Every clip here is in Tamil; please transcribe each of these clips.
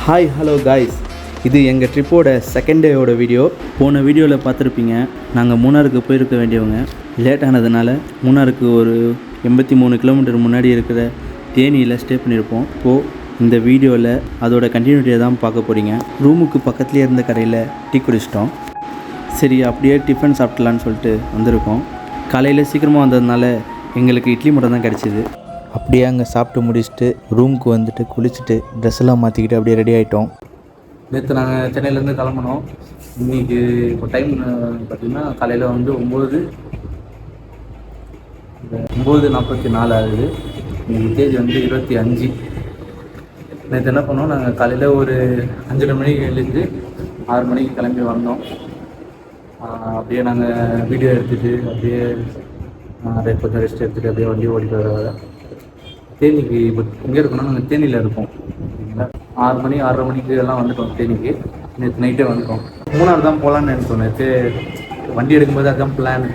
ஹாய் ஹலோ காய்ஸ், இது எங்கள் ட்ரிப்போட செகண்ட் டேயோட வீடியோ. போன வீடியோவில் பார்த்துருப்பீங்க, நாங்கள் மூணாருக்கு போயிருக்க வேண்டியவங்க லேட் ஆனதுனால மூணாருக்கு ஒரு 83 கிலோமீட்டர் முன்னாடி இருக்கிற தேனியில் ஸ்டே பண்ணியிருப்போம். இப்போது இந்த வீடியோவில் அதோட கண்டினியூட்டியை தான் பார்க்க போகிறீங்க. ரூமுக்கு பக்கத்துலேயே இருந்த கடையில் டீ குடிச்சிட்டோம். சரி, அப்படியே டிஃபன் சாப்பிட்லான்னு சொல்லிட்டு வந்திருக்கோம். காலையில் சீக்கிரமாக வந்ததுனால எங்களுக்கு இட்லி மட்டும் தான் கிடச்சிது. அப்படியே அங்கே சாப்பிட்டு முடிச்சுட்டு ரூமுக்கு வந்துட்டு குளிச்சுட்டு ட்ரெஸ் எல்லாம் மாற்றிக்கிட்டு அப்படியே ரெடி ஆகிட்டோம். நேற்று நாங்கள் சென்னையிலேருந்து கிளம்புனோம். இன்றைக்கி இப்போ டைம் பார்த்திங்கன்னா காலையில் வந்து 9:44 ஆகுது. இன்றைக்கி தேதி வந்து 25. நேற்று என்ன பண்ணோம், நாங்கள் காலையில் ஒரு 5:30 மணிக்கு எழுந்து 6 மணிக்கு கிளம்பி வந்தோம். அப்படியே நாங்கள் வீடியோ எடுத்துகிட்டு அப்படியே கொஞ்சம் ரெஸ்ட் எடுத்துகிட்டு அப்படியே வண்டி ஓடிட்டு வர தேனிக்கு இப்போ எங்கே இருக்கோம்னா நாங்கள் தேனியில் இருக்கோம். சரிங்களா, 6 மணி 6:30 மணிக்கு எல்லாம் வந்துட்டோம் தேனிக்கு. நேற்று நைட்டே வந்துட்டோம். மூணாறு தான் போகலான்னு நினைச்சோம். நேற்று வண்டி எடுக்கும்போது அதுதான் பிளான்.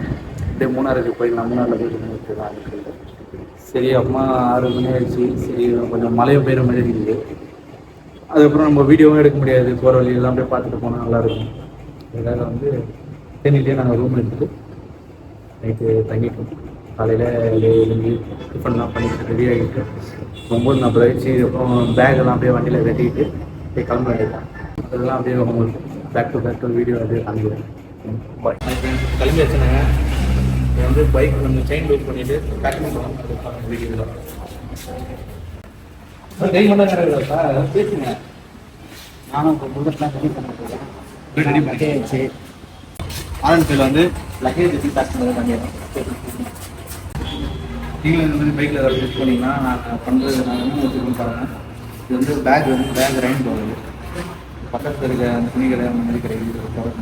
அப்படியே மூணாருக்கு போயிடலாம், மூணாரில் போயிட்டு சரி அப்புறமா 6 மணி ஆயிடுச்சு. சரி, கொஞ்சம் மழையும் பெய்கிற மாதிரி இருக்குது. அதுக்கப்புறம் நம்ம வீடியோவும் எடுக்க முடியாது, போகிற வழியெல்லாம் போய் பார்த்துட்டு போனால் நல்லாயிருக்கும். அதுக்காக வந்து தேனிலேயே நாங்கள் ரூம் எடுத்துகிட்டு நைட்டு தங்கிட்டோம். காலையில் எழுந்து டிஃபன்லாம் பண்ணிட்டு ரெடி ஆகிட்டு 9:40 ஆகிடுச்சு. அப்புறம் பேக்கெல்லாம் அப்படியே வண்டியில் கட்டிக்கிட்டு அப்படியே கிளம்ப வேண்டியதான். அதெல்லாம் அப்படியே உங்களுக்கு பேக் டு வீடியோ அப்படியே காமிக்கிறேன். கிளம்பி வச்சுனாங்க. இப்போ வந்து பைக் கொஞ்சம் செயின் லூஸ் பண்ணிவிட்டு பேக் பண்ணுறோம். அது வீடியோவில் கை மட்டும் பேசுங்க. நானும் இப்போ புல்லட்லாம் ரெடி பண்ணிட்டு ரெடி பண்ணியாச்சு. ஆரன்ஃபீல்டில் வந்து லக்கேஜ் வச்சு பேக் பண்ணுறது பண்ணிடுறோம். நீங்களும் இந்த மாதிரி பைக்கில் ஏதாவது யூஸ் பண்ணிங்கன்னா நான் பண்ணுறது நான் என்ன வச்சுக்கணும் பாருங்கள். இது வந்து பேக் ரைன் போகுது. பக்கத்தில் இருக்க அந்த துணி கடை அந்த மாதிரி கிடையாது. கவர்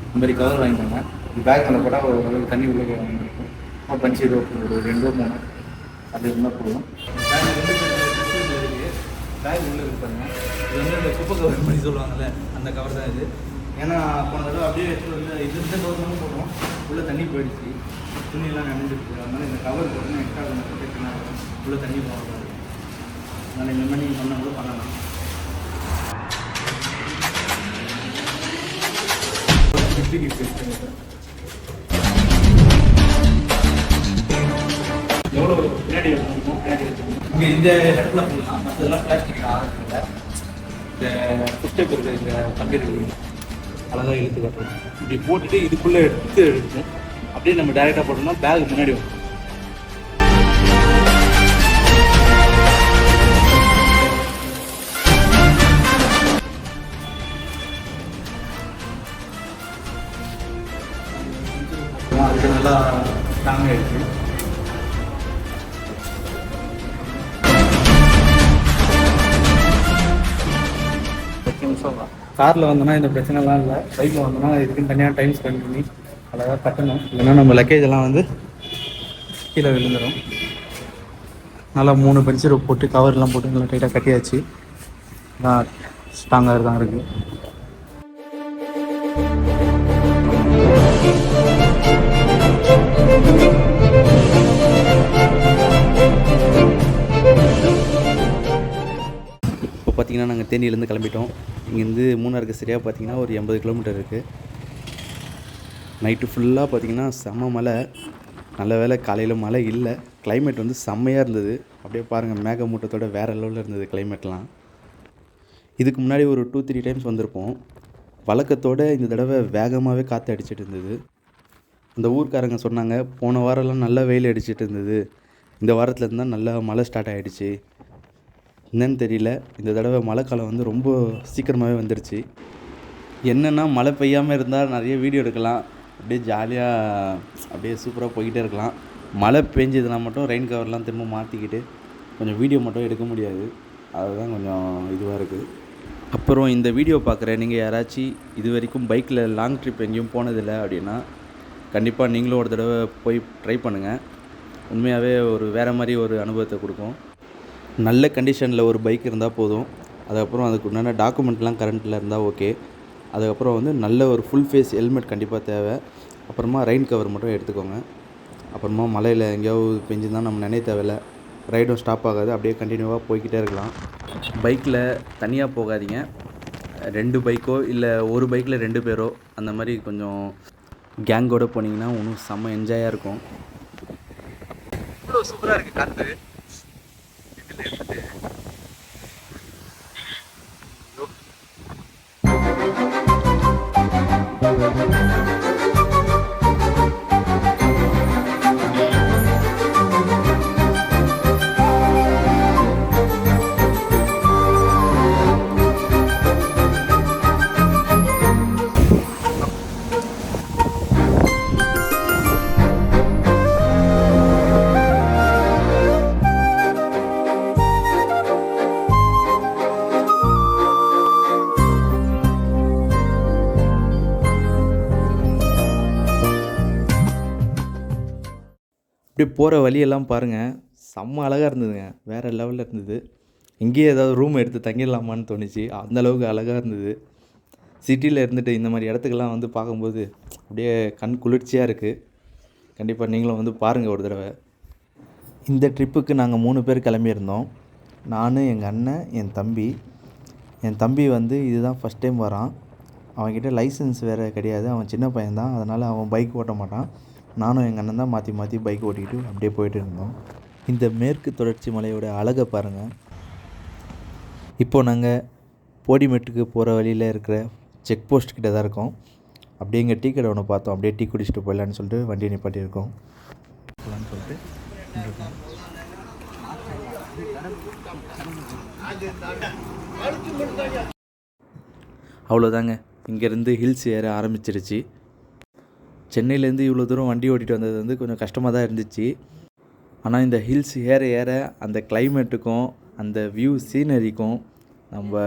இந்த மாதிரி கவர் வாங்கிக்கோங்க. இது பேக் மேலே போட்டால் ஒரு தண்ணி உள்ளே வாங்கியிருக்கும். பஞ்சு ரோப்பு ஒரு 2 3 அது இருந்தால் போதும். பேக் வந்து பேக் உள்ளே இருப்பாங்க. இது வந்து இந்த குப்பை கவர் பண்ணி சொல்லுவாங்கள்ல, அந்த கவர் தான் இது. ஏன்னா போன தடவை அப்படியே எடுத்துகிட்டு வந்து இது வந்து தோசமும் போட்டோம், உள்ளே தண்ணி போயிடுச்சு, துணியெல்லாம் நனைஞ்சிருக்கு. அதனால் இந்த கவர் போட்டோம்னா எக்ஸ்ட்ரா கொஞ்சம் ப்ரொடெக்ஷனாக இருக்கும், உள்ளே தண்ணி போகக்கூடாது. அதனால் இந்த மாதிரி நீங்கள் பண்ண கூட பண்ணலாம். எவ்வளோ பின்னாடி வச்சுருக்கோம், பின்னாடி வச்சுருக்கோம். இங்கே இந்த இடத்துல போடலாம், மற்றதெல்லாம் பிளாஸ்டிக் ஆகிறதுல இந்த புஸ்டப் இருக்கிற இந்த கம்பெனி அழகாக இழுத்து காட்டுறோம். இப்படி போட்டுட்டு இதுக்குள்ளே எடுத்து அப்படியே நம்ம டைரெக்டாக போட்டோம்னா பேக் முன்னாடி வரும். அதுக்கு நல்லா ஸ்ட்ராங் ஆகிடுச்சு. காரில் வந்தோன்னா இந்த பிரச்சனைலாம் இல்லை. பைக்கில் வந்தோன்னா இதுக்குன்னு தனியாக டைம் ஸ்பெண்ட் பண்ணி அழகாக கட்டணும். இல்லைன்னா நம்ம லக்கேஜ் எல்லாம் வந்து கீழே விழுந்துடும். நல்லா 3 பஞ்சு போட்டு கவர்லாம் போட்டு நல்லா டைட்டாக கட்டியாச்சு. நல்லா ஸ்ட்ராங்காக தான் இருக்குது. இப்போ பார்த்திங்கன்னா நாங்கள் தேனியிலேருந்து கிளம்பிட்டோம். இங்கேருந்து மூணாருக்கு சரியாக பார்த்திங்கன்னா ஒரு 80 கிலோமீட்டர் இருக்குது. நைட்டு ஃபுல்லாக பார்த்திங்கன்னா செம்ம மழை. நல்ல வேளை காலையில் மழை இல்லை. கிளைமேட் வந்து செம்மையாக இருந்தது. அப்படியே பாருங்கள், மேகமூட்டத்தோட வேறு லெவலில் இருந்தது கிளைமேட்லாம். இதுக்கு முன்னாடி ஒரு 2-3 டைம்ஸ் வந்திருப்போம். வழக்கத்தோடு இந்த தடவை வேகமாகவே காற்று அடிச்சிட்டு இருந்தது. அந்த ஊர்க்காரங்க சொன்னாங்க, போன வாரம்லாம் நல்லா வெயில் அடிச்சிட்டு இருந்தது, இந்த வாரத்தில் இருந்தால் நல்லா மழை ஸ்டார்ட் ஆகிடுச்சு. என்னன்னு தெரியல, இந்த தடவை மழை காலம் வந்து ரொம்ப சீக்கிரமாகவே வந்துடுச்சு. என்னென்னா மழை பெய்யாமல் இருந்தால் நிறைய வீடியோ எடுக்கலாம், அப்படியே ஜாலியாக அப்படியே சூப்பராக போய்கிட்டே இருக்கலாம். மழை பெஞ்சதுனா மட்டும் ரெயின் கவர்லாம் திரும்ப மாற்றிக்கிட்டு கொஞ்சம் வீடியோ மட்டும் எடுக்க முடியாது. அதுதான் கொஞ்சம் இதுவாக இருக்குது. அப்புறம் இந்த வீடியோ பார்க்குற நீங்கள் யாராச்சும் இது வரைக்கும் பைக்கில் லாங் ட்ரிப் எங்கேயும் போனதில்லை அப்படின்னா கண்டிப்பாக நீங்களும் ஒரு தடவை போய் ட்ரை பண்ணுங்கள். உண்மையாகவே ஒரு வேறு மாதிரி ஒரு அனுபவத்தை கொடுக்கும். நல்ல கண்டிஷனில் ஒரு பைக் இருந்தால் போதும். அதுக்கப்புறம் அதுக்கு உண்டான டாக்குமெண்ட்லாம் கரண்ட்டில் இருந்தால் ஓகே. அதுக்கப்புறம் வந்து நல்ல ஒரு ஃபுல் ஃபேஸ் ஹெல்மெட் கண்டிப்பாக தேவை. அப்புறமா ரெயின் கவர் மட்டும் எடுத்துக்கோங்க. அப்புறமா மலையில் எங்கேயாவது பெஞ்சுருந்தால் நம்ம நினைய தேவையில்ல, ரைடும் ஸ்டாப் ஆகாது, அப்படியே கண்டினியூவாக போய்கிட்டே இருக்கலாம். பைக்கில் தனியாக போகாதீங்க, 2 பைக்கோ இல்லை ஒரு பைக்கில் 2 பேரோ அந்த மாதிரி கொஞ்சம் கேங்கோடு போனீங்கன்னா இன்னும் செம்ம என்ஜாயாக இருக்கும். இவ்வளோ சூப்பராக இருக்குது காற்று. இப்படி போகிற வழியெல்லாம் பாருங்கள், செம்ம அழகாக இருந்ததுங்க, வேறு லெவலில் இருந்தது. இங்கேயே ஏதாவது ரூம் எடுத்து தங்கிடலாமான்னு தோணுச்சு, அந்தளவுக்கு அழகாக இருந்தது. சிட்டியில் இருந்துட்டு இந்த மாதிரி இடத்துக்கெல்லாம் வந்து பார்க்கும்போது அப்படியே கண் குளிர்ச்சியாக இருக்குது. கண்டிப்பாக நீங்களும் வந்து பாருங்கள் ஒரு தடவை. இந்த ட்ரிப்புக்கு நாங்கள் 3 பேர் கிளம்பியிருந்தோம். நான், எங்கள் அண்ணன், என் தம்பி. என் தம்பி வந்து இதுதான் ஃபஸ்ட் டைம் வரான். அவன்கிட்ட லைசன்ஸ் வேறு கிடையாது, அவன் சின்ன பையன்தான், அதனால் அவன் பைக் ஓட்ட மாட்டான். நானும் எங்கள் அண்ணன் தான் மாற்றி மாற்றி பைக் ஓட்டிக்கிட்டு அப்படியே போயிட்டு இருந்தோம். இந்த மேற்கு தொடர்ச்சி மலையோட அழகை பாருங்கள். இப்போது நாங்கள் போடிமெட்டுக்கு போகிற வழியில் இருக்கிற செக் போஸ்ட் கிட்ட தான் இருக்கோம். அப்படியே இங்கே டீ கடை ஒன்று பார்த்தோம், அப்படியே டீ குடிச்சிட்டு போயிடலான்னு சொல்லிட்டு வண்டியை நிப்பாட்டியிருக்கோம். சொல்லிட்டு அவ்வளோதாங்க, இங்கேருந்து ஹில்ஸ் ஏற ஆரம்பிச்சிருச்சு. சென்னையிலேருந்து இவ்வளோ தூரம் வண்டி ஓட்டிகிட்டு வந்தது வந்து கொஞ்சம் கஷ்டமாக தான் இருந்துச்சு. ஆனால் இந்த ஹில்ஸ் ஏற ஏற அந்த கிளைமேட்டுக்கும் அந்த வியூ சீனரிக்கும் நம்ம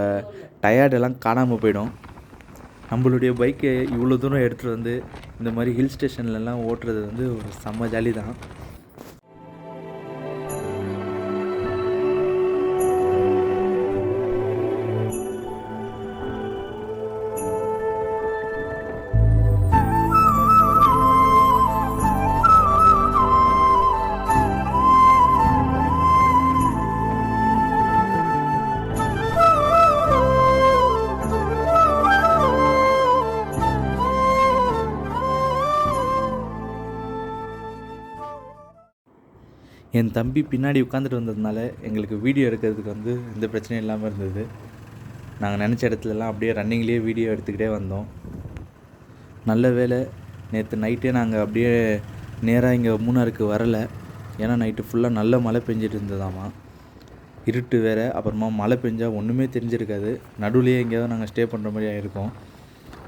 டயர்டெல்லாம் காணாமல் போயிடும். நம்மளுடைய பைக்கை இவ்வளோ தூரம் எடுத்துகிட்டு வந்து இந்த மாதிரி ஹில் ஸ்டேஷன்லலாம் ஓட்டுறது வந்து ஒரு செம்ம ஜாலி தான். என் தம்பி பின்னாடி உட்காந்துட்டு வந்ததுனால எங்களுக்கு வீடியோ எடுக்கிறதுக்கு வந்து எந்த பிரச்சனையும் இல்லாமல் இருந்தது. நாங்கள் நினச்ச இடத்துலலாம் அப்படியே ரன்னிங்லேயே வீடியோ எடுத்துக்கிட்டே வந்தோம். நல்ல வேளை நேற்று நைட்டே நாங்கள் அப்படியே நேராக இங்கே மூணாருக்கு வரலை. ஏன்னா நைட்டு ஃபுல்லாக நல்ல மழை பெஞ்சிட்டு இருந்ததாமா, இருட்டு வேறு. அப்புறமா மழை பெஞ்சால் ஒன்றுமே தெரிஞ்சிருக்காது, நடுவுலேயே எங்கேயாவது நாங்கள் ஸ்டே பண்ணுற மாதிரி ஆகிருக்கோம்.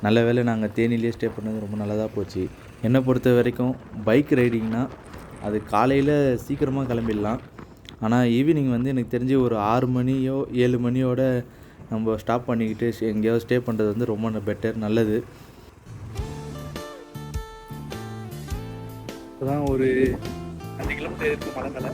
நல்ல வேளை நாங்கள் தேனிலேயே ஸ்டே பண்ணது ரொம்ப நல்லதாக போச்சு. என்னை பொறுத்த வரைக்கும் பைக் ரைடிங்னால் அது காலையில் சீக்கிரமாக கிளம்பிடலாம். ஆனால் ஈவினிங் வந்து எனக்கு தெரிஞ்சு ஒரு 6 மணியோ 7 மணியோட நம்ம ஸ்டாப் பண்ணிக்கிட்டு எங்கேயாவது ஸ்டே பண்ணுறது வந்து ரொம்ப பெட்டர், நல்லது. இப்போதான் ஒரு 5 கிலோமீட்டர் இருக்குது மலை மேலே.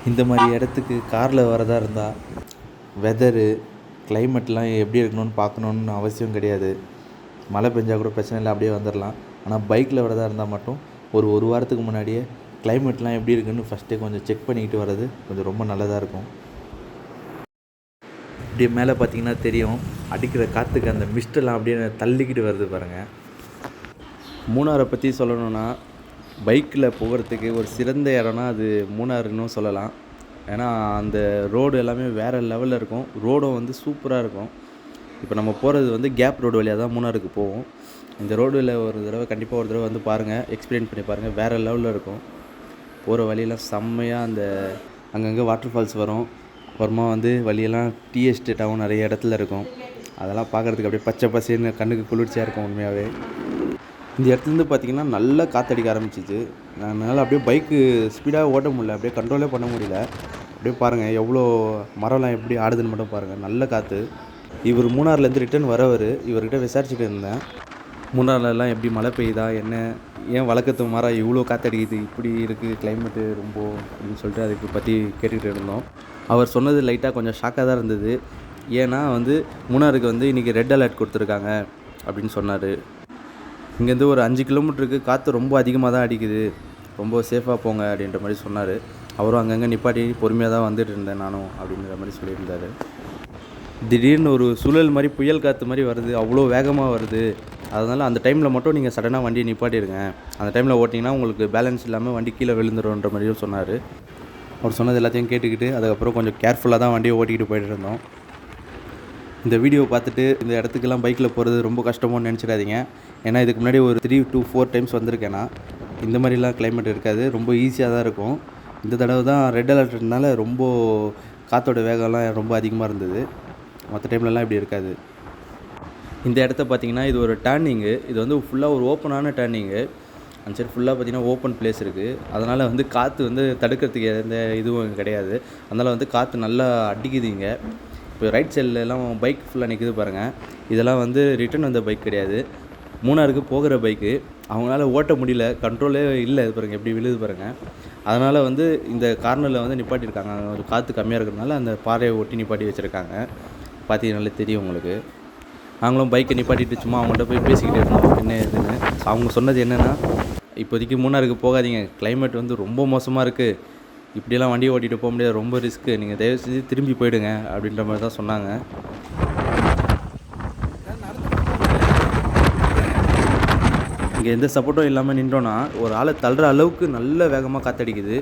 இந்த மாதிரி இடத்துக்கு காரில் வரதா இருந்தால் வெதரு கிளைமேட்லாம் எப்படி இருக்கணும்னு பார்க்கணுன்னு அவசியம் கிடையாது. மழை பெஞ்சால் கூட பிரச்சனை இல்லை, அப்படியே வந்துடலாம். ஆனால் பைக்கில் வரதா இருந்தால் மட்டும் ஒரு வாரத்துக்கு முன்னாடியே கிளைமேட்லாம் எப்படி இருக்குன்னு ஃபஸ்ட்டே கொஞ்சம் செக் பண்ணிக்கிட்டு வர்றது கொஞ்சம் ரொம்ப நல்லதாக இருக்கும். அப்படியே மேலே பார்த்தீங்கன்னா தெரியும், அடிக்கிற காற்றுக்கு அந்த மிஸ்டெல்லாம் அப்படியே தள்ளிக்கிட்டு வருது பாருங்கள். மூணாரை பற்றி சொல்லணுன்னா பைக்கில் போகிறதுக்கு ஒரு சிறந்த இடம்னா அது மூணாறுன்னு சொல்லலாம். ஏன்னா அந்த ரோடு எல்லாமே வேறு லெவலில் இருக்கும், ரோடும் வந்து சூப்பராக இருக்கும். இப்போ நம்ம போகிறது வந்து கேப் ரோடு வழியாக தான் மூணாருக்கு போவோம். இந்த ரோடில் கண்டிப்பாக ஒரு தடவை வந்து பாருங்கள், எக்ஸ்பீரியன்ஸ் பண்ணி பாருங்கள், வேறு லெவலில் இருக்கும். போகிற வழியெல்லாம் செம்மையாக அந்த அங்கங்கே வாட்டர் ஃபால்ஸ் வரும். அப்புறமா வந்து வழியெல்லாம் டீ எஸ்டேட்டாகவும் நிறைய இடத்துல இருக்கும். அதெல்லாம் பார்க்குறதுக்கு அப்படியே பச்சை பசேன்னு கண்ணுக்கு குளிர்ச்சியாக இருக்கும் உண்மையாகவே. இந்த இடத்துலேருந்து பார்த்திங்கன்னா நல்லா காற்றடிக்க ஆரம்பிச்சிச்சு. அதனால் அப்படியே பைக்கு ஸ்பீடாக ஓட்ட முடியல, அப்படியே கண்ட்ரோலே பண்ண முடியல. அப்படியே பாருங்கள் எவ்வளோ மரம்லாம் எப்படி ஆடுதுன்னு மட்டும் பாருங்கள், நல்ல காற்று. இவர் மூணார்லேருந்து ரிட்டர்ன் வரவர். இவர்கிட்ட விசாரிச்சுட்டு இருந்தேன். மூணார்லலாம் எப்படி மழை பெய்யுதா என்ன, ஏன் வழக்கத்து மாறா இவ்வளோ காற்றடிக்குது, இப்படி இருக்குது கிளைமேட்டு ரொம்ப அப்படின்னு சொல்லிட்டு அதுக்கு பற்றி கேட்டுக்கிட்டு இருந்தோம். அவர் சொன்னது லைட்டாக கொஞ்சம் ஷாக்காக தான் இருந்தது. ஏன்னா மூணாருக்கு இன்றைக்கி ரெட் அலர்ட் கொடுத்துருக்காங்க அப்படின்னு சொன்னார். இங்கேருந்து ஒரு 5 கிலோமீட்டருக்கு காற்று ரொம்ப அதிகமாக தான் அடிக்குது, ரொம்ப சேஃபாக போங்க அப்படின்ற மாதிரி சொன்னார். அவரும் அங்கங்கே நிப்பாட்டி பொறுமையாக தான் வந்துட்டு இருந்தேன் நானும் அப்படின்ற மாதிரி சொல்லியிருந்தார். திடீர்னு ஒரு சுழல் மாதிரி புயல் காற்று மாதிரி வருது, அவ்வளோ வேகமாக வருது. அதனால் அந்த டைமில் மட்டும் நீங்கள் சடனாக வண்டியை நிப்பாட்டிடுங்க. அந்த டைமில் ஓட்டிங்கன்னா உங்களுக்கு பேலன்ஸ் இல்லாமல் வண்டி கீழே விழுந்துருன்ற மாதிரியும் சொன்னார். அவர் சொன்னது எல்லாத்தையும் கேட்டுக்கிட்டு அதுக்கப்புறம் கொஞ்சம் கேர்ஃபுல்லாக தான் வண்டியை ஓட்டிக்கிட்டு போயிட்டு இருந்தோம். இந்த வீடியோ பார்த்துட்டு இந்த இடத்துக்கெல்லாம் பைக்கில் போகிறது ரொம்ப கஷ்டமோன்னு நினச்சிடாதீங்க. ஏன்னா இதுக்கு முன்னாடி ஒரு 3 to 4 டைம்ஸ் வந்திருக்கேன்னா இந்த மாதிரிலாம் கிளைமேட் இருக்காது, ரொம்ப ஈஸியாக தான் இருக்கும். இந்த தடவை தான் ரெட் அலர்ட்னால ரொம்ப காற்றோட வேகம்லாம் ரொம்ப அதிகமாக இருந்தது. மற்ற டைம்லலாம் இப்படி இருக்காது. இந்த இடத்த பார்த்திங்கன்னா இது ஒரு டேர்னிங்கு. இது ஃபுல்லாக ஒரு ஓப்பனான டேர்னிங்கு. அந்த சைடு ஃபுல்லாக பார்த்திங்கன்னா ஓப்பன் பிளேஸ் இருக்குது. அதனால் காற்று தடுக்கிறதுக்கு எந்த இதுவும் கிடையாது. அதனால் காற்று நல்லா அடிக்குது இங்கே. இப்போ ரைட் சைட்லலாம் பைக் ஃபுல்லாக நிற்குது பாருங்கள். இதெல்லாம் ரிட்டன் வந்த பைக் கிடையாது, மூணாருக்கு போகிற பைக்கு. அவங்களால ஓட்ட முடியல, கண்ட்ரோலே இல்லை. இது பாருங்கள் எப்படி விழுது பாருங்கள். அதனால் இந்த கார்னரில் நிப்பாட்டியிருக்காங்க. ஒரு காற்று கம்மியாக இருக்கிறதுனால அந்த பாறையை ஒட்டி நிப்பாட்டி வச்சுருக்காங்க. பார்த்தீங்கன்னாலே தெரியும் உங்களுக்கு. நாங்களும் பைக்கை நிப்பாட்டிட்டு சும்மா அவங்கள்ட்ட போய் பேசிக்கிட்டே இருந்தோம் என்ன இதுன்னு. அவங்க சொன்னது என்னென்னா, இப்போதைக்கு மூணாருக்கு போகாதீங்க, கிளைமேட் ரொம்ப மோசமாக இருக்குது, இப்படியெல்லாம் வண்டியை ஓட்டிகிட்டு போக முடியாது, ரொம்ப ரிஸ்க்கு, நீங்கள் தயவு செஞ்சு திரும்பி போயிடுங்க அப்படின்ற மாதிரி தான் சொன்னாங்க. இங்கே எந்த சப்போர்ட்டும் இல்லாமல் நின்றோன்னா ஒரு ஆளை தள்ளுற அளவுக்கு நல்ல வேகமாக காற்றடிக்குது.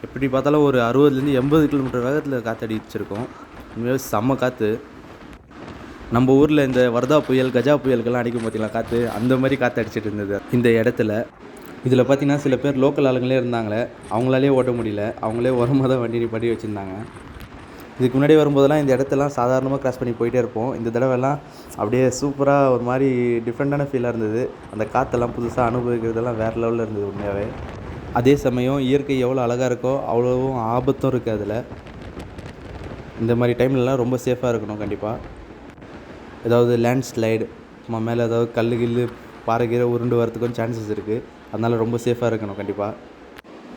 எப்படி பார்த்தாலும் ஒரு 60லேருந்து 80 கிலோமீட்டர் வேகத்தில் காற்றடிச்சிருக்கோம். உண்மையாக செம்ம காற்று. நம்ம ஊரில் இந்த வர்தா புயல், கஜா புயலுக்கெல்லாம் அடிக்கும் பார்த்தீங்களா காற்று, அந்த மாதிரி காற்று அடிச்சிட்டு இருந்தது இந்த இடத்துல. இதில் பார்த்திங்கன்னா சில பேர் லோக்கல் ஆளுங்களே இருந்தாங்களே, அவங்களாலே ஓட்ட முடியல, அவங்களே ஓரமாக தான் வண்டி நிப்பாட்டி வச்சுருந்தாங்க. இதுக்கு முன்னாடி வரும்போதெல்லாம் இந்த இடத்தெல்லாம் சாதாரணமாக கிராஸ் பண்ணி போயிட்டே இருப்போம். இந்த தடவைலாம் அப்படியே சூப்பராக ஒரு மாதிரி டிஃப்ரெண்ட்டான ஃபீலாக இருந்தது. அந்த காற்றெல்லாம் புதுசாக அனுபவிக்கிறதெல்லாம் வேறு லெவலில் இருந்தது உண்மையாகவே. அதே சமயம் இயற்கை எவ்வளோ அழகாக இருக்கோ அவ்வளோவும் ஆபத்தும் இருக்குது அதில். இந்த மாதிரி டைம்லலாம் ரொம்ப சேஃபாக இருக்கணும் கண்டிப்பாக. ஏதாவது லேண்ட் ஸ்லைடு, நம்ம மேலே ஏதாவது கல் கில்லு பாறை கீரை உருண்டு வரதுக்கும் சான்சஸ் இருக்குது. அதனால் ரொம்ப சேஃபாக இருக்கணும் கண்டிப்பாக.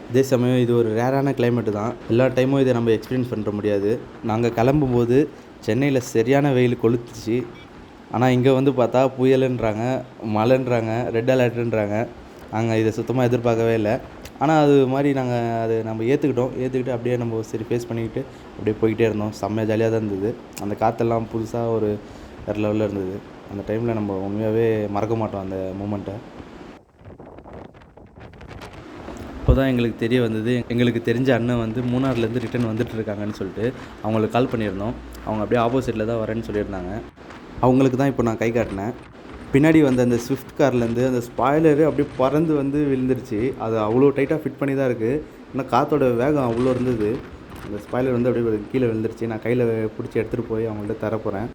அதே சமயம் இது ஒரு ரேரான கிளைமேட்டு தான், எல்லா டைமும் இதை நம்ம எக்ஸ்பீரியன்ஸ் பண்ணுற முடியாது. நாங்கள் கிளம்பும்போது சென்னையில் சரியான வெயில் கொளுத்துச்சு. ஆனால் இங்கே பார்த்தா புயலுன்றாங்க, மழைன்றாங்க, ரெட் அலர்ட்டுன்றாங்க. நாங்கள் இதை சுத்தமாக எதிர்பார்க்கவே இல்லை. ஆனால் அது மாதிரி அதை நம்ம ஏற்றுக்கிட்டு அப்படியே நம்ம சரி ஃபேஸ் பண்ணிக்கிட்டு அப்படியே போய்கிட்டே இருந்தோம். செம்ம ஜாலியாக தான் இருந்தது. அந்த காற்றெல்லாம் புதுசாக ஒரு வேறு லெவலில் இருந்தது. அந்த டைமில் நம்ம உண்மையாகவே மறக்க மாட்டோம் அந்த மூமெண்ட்டை. இப்போ தான் எங்களுக்கு தெரிய வந்தது, எங்களுக்கு தெரிஞ்ச அண்ணன் மூணார்லேருந்து ரிட்டன் வந்துட்டுருக்காங்கன்னு சொல்லிட்டு அவங்களுக்கு கால் பண்ணியிருந்தோம். அவங்க அப்படியே ஆப்போசிட்டில் தான் வரேன்னு சொல்லியிருந்தாங்க. அவங்களுக்கு தான் இப்போ நான் கை காட்டினேன். பின்னாடி அந்த ஸ்விஃப்ட் கார்லேருந்து அந்த ஸ்பாய்லரு அப்படியே பறந்து விழுந்துருச்சு. அது அவ்வளோ டைட்டாக ஃபிட் பண்ணி தான் இருக்குது. ஆனால் காற்றோட வேகம் அவ்வளோ இருந்தது. அந்த ஸ்பாய்லர் அப்படியே கீழே விழுந்துருச்சு. நான் கையில் பிடிச்சி எடுத்துகிட்டு போய் அவங்கள்ட்ட தரப்போகிறேன்.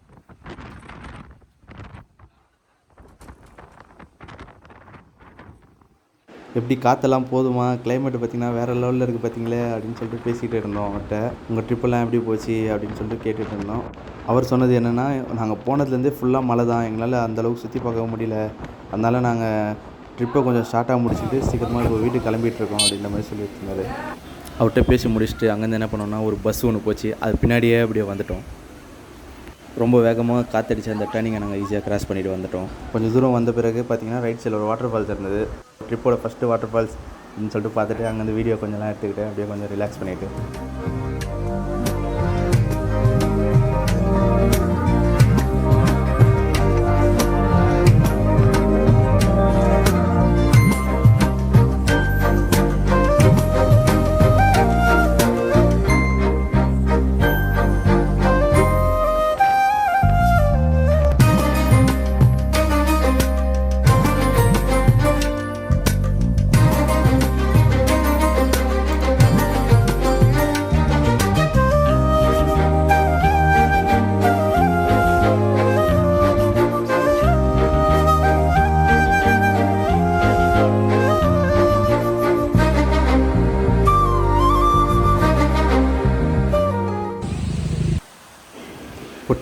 எப்படி காற்றெல்லாம் போதுமா, கிளைமேட்டு பார்த்திங்கன்னா வேறு லெவலில் இருக்குது பார்த்திங்களே அப்படின்னு சொல்லிட்டு பேசிகிட்டு இருந்தோம் அவர்கிட்ட. உங்கள் ட்ரிப்பெல்லாம் எப்படி போச்சு அப்படின்னு சொல்லிட்டு கேட்டுகிட்டு இருந்தோம். அவர் சொன்னது என்னென்னா, நாங்கள் போனதுலேருந்தே ஃபுல்லாக மழை தான், எங்களால் அந்தளவுக்கு சுற்றி பார்க்க முடியல, அதனால் நாங்கள் ட்ரிப்பை கொஞ்சம் ஷார்ட்டாக முடிச்சுட்டு சீக்கிரமாக இப்போ வீட்டுக்கு கிளம்பிகிட்ருக்கோம் அப்படின்ற மாதிரி சொல்லிட்டு இருந்தார். அவர்கிட்ட பேசி முடிச்சுட்டு அங்கேருந்து என்ன பண்ணோன்னா ஒரு பஸ் ஒன்று போச்சு, அது பின்னாடியே அப்படியே வந்துட்டோம். ரொம்ப வேகமாக காற்றடிச்சு அந்த டர்னிங்கை நாங்கள் ஈஸியாக கிராஸ் பண்ணிவிட்டு வந்துட்டோம். கொஞ்சம் தூரம் வந்த பிறகு பார்த்திங்கன்னா ரைட் சைடில் ஒரு வாட்டர் ஃபால்ஸ் இருந்தது. ட்ரிப்போட ஃபஸ்ட்டு வாட்டர் ஃபால்ஸ் அப்படின்னு சொல்லிட்டு பார்த்துட்டு அங்கேருந்து வீடியோ கொஞ்சம்லாம் எடுத்துக்கிட்டு அப்படியே கொஞ்சம் ரிலாக்ஸ் பண்ணிவிட்டு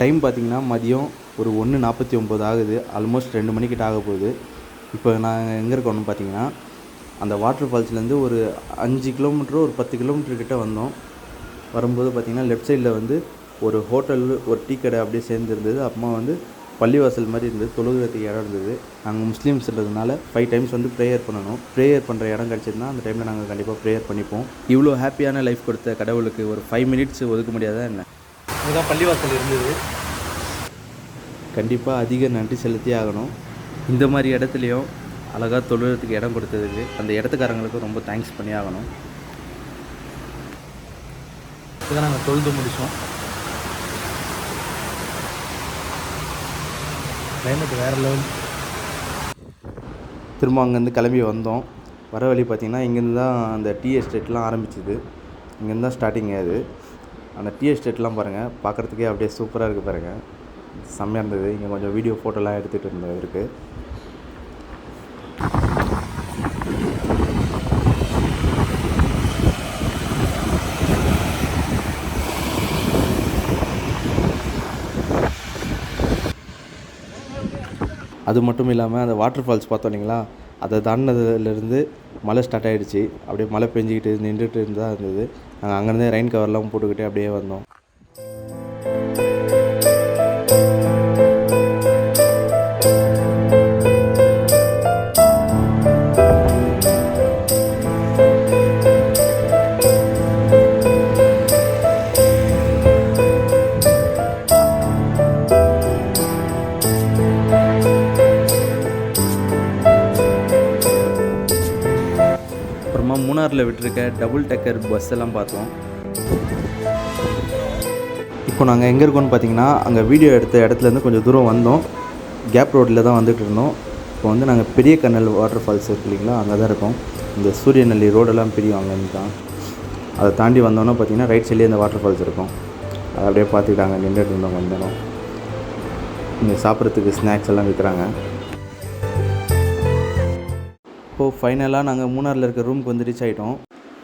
டைம் பார்த்திங்கன்னா மதியம் ஒரு 1:49 ஆகுது. ஆல்மோஸ்ட் 2 மணிக்கிட்ட ஆக போகுது. இப்போ நாங்கள் எங்கே இருக்கோம்னு பார்த்தீங்கன்னா, அந்த வாட்டர் ஃபால்ஸ்லேருந்து ஒரு 5 கிலோமீட்டரோ ஒரு 10 கிலோமீட்டர் கிட்ட வந்தோம். வரும்போது பார்த்திங்கன்னா லெஃப்ட் சைடில் வந்து ஒரு ஹோட்டல், ஒரு டீ கடை அப்படியே சேர்ந்துருந்தது. அப்புறமா வந்து பள்ளிவாசல் மாதிரி இருந்தது, தொழுகிறதுக்கு இடம் இருந்தது. நாங்கள் முஸ்லீம்ஸ்ன்றதுனால 5 டைம்ஸ் வந்து ப்ரேயர் பண்ணணும். ப்ரேயர் பண்ணுற இடம் கிடச்சிருந்தா அந்த டைமில் நாங்கள் கண்டிப்பாக ப்ரேயர் பண்ணிப்போம். இவ்வளோ ஹாப்பியான லைஃப் கொடுத்த கடவுளுக்கு ஒரு 5 மினிட்ஸ் ஒதுக்க முடியாதா என்ன? இதுதான் பள்ளிவாசல் இருந்தது. கண்டிப்பாக அதிக நன்றி செலுத்தி ஆகணும். இந்த மாதிரி இடத்துலையும் அழகாக தொழுகிறதுக்கு இடம் கொடுத்ததுக்கு அந்த இடத்துக்காரங்களுக்கு ரொம்ப தேங்க்ஸ் பண்ணி ஆகணும். இதை நாங்கள் தொழுது முடித்தோம். கிளைமேட் வேறு லெவல். திரும்ப அங்கேருந்து கிளம்பி வந்தோம். வர வழி பார்த்திங்கன்னா இங்கேருந்து தான் அந்த டீ எஸ்டேட்லாம் ஆரம்பிச்சிது. இங்கேருந்து தான் ஸ்டார்டிங் அது. அந்த டீ எஸ்டேட்லாம் பாருங்கள், பார்க்குறதுக்கே அப்படியே சூப்பராக இருக்குது பாருங்கள். செம்மையாக இருந்தது. இங்கே கொஞ்சம் வீடியோ ஃபோட்டோலாம் எடுத்துகிட்டு இருந்தது இருக்குது. அது மட்டும் இல்லாமல் அந்த வாட்டர் ஃபால்ஸ் பார்த்தோம் இல்லைங்களா, அதை தாண்டினதுலேருந்து மழை ஸ்டார்ட் ஆகிடுச்சு. அப்படியே மழை பெஞ்சிக்கிட்டு நின்றுட்டு இருந்தால் இருந்தது. நாங்கள் அங்கேருந்தே ரெயின் கவர்லாம் போட்டுக்கிட்டே அப்படியே வந்தோம். மூணாரில் விட்டுருக்க டபுள் டெக்கர் பஸ் எல்லாம் பார்த்தோம். இப்போ நாங்கள் எங்கே இருக்கோம்னு பார்த்தீங்கன்னா, அங்கே வீடியோ எடுத்த இடத்துலேருந்து கொஞ்சம் தூரம் வந்தோம். கேப் ரோட்டில் தான் வந்துட்டு இருந்தோம். இப்போ வந்து நாங்கள் பெரிய கண்ணல் வாட்டர் ஃபால்ஸ் இருக்கு இல்லைங்களா, அங்கே தான் இருக்கோம். இந்த சூரியநெல்லி ரோடெல்லாம் பிரியும் அங்கேருந்து தான். அதை தாண்டி வந்தோன்னா பார்த்தீங்கன்னா ரைட் சைட்லேயே இந்த வாட்டர் ஃபால்ஸ் இருக்கும். அதை அப்படியே பார்த்துக்கிட்டு அங்கே நின்றுட்டு இருந்தோம் கொஞ்ச நேரம். இங்கே சாப்பிட்றதுக்கு ஸ்நாக்ஸ் எல்லாம் விற்கிறாங்க. இப்போது ஃபைனலாக நாங்கள் மூணாரில் இருக்க ரூமுக்கு வந்து ரீச் ஆகிட்டோம்.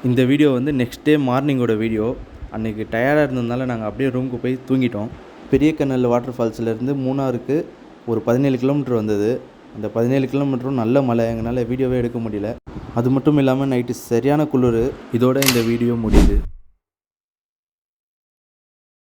இந்த வீடியோ வந்து நெக்ஸ்ட் டே மார்னிங்கோட வீடியோ. அன்றைக்கி டயர்டாக இருந்ததுனால நாங்கள் அப்படியே ரூமுக்கு போய் தூங்கிட்டோம். பெரிய கண்ணல் வாட்டர் ஃபால்ஸ்லேருந்து மூணாருக்கு ஒரு 17 கிலோமீட்டர் வந்தது. அந்த 17 கிலோமீட்டரும் நல்ல மழை, எங்களால் வீடியோவே எடுக்க முடியல. அது மட்டும் இல்லாமல் நைட்டு சரியான குளிர். இதோட இந்த வீடியோ முடியுது.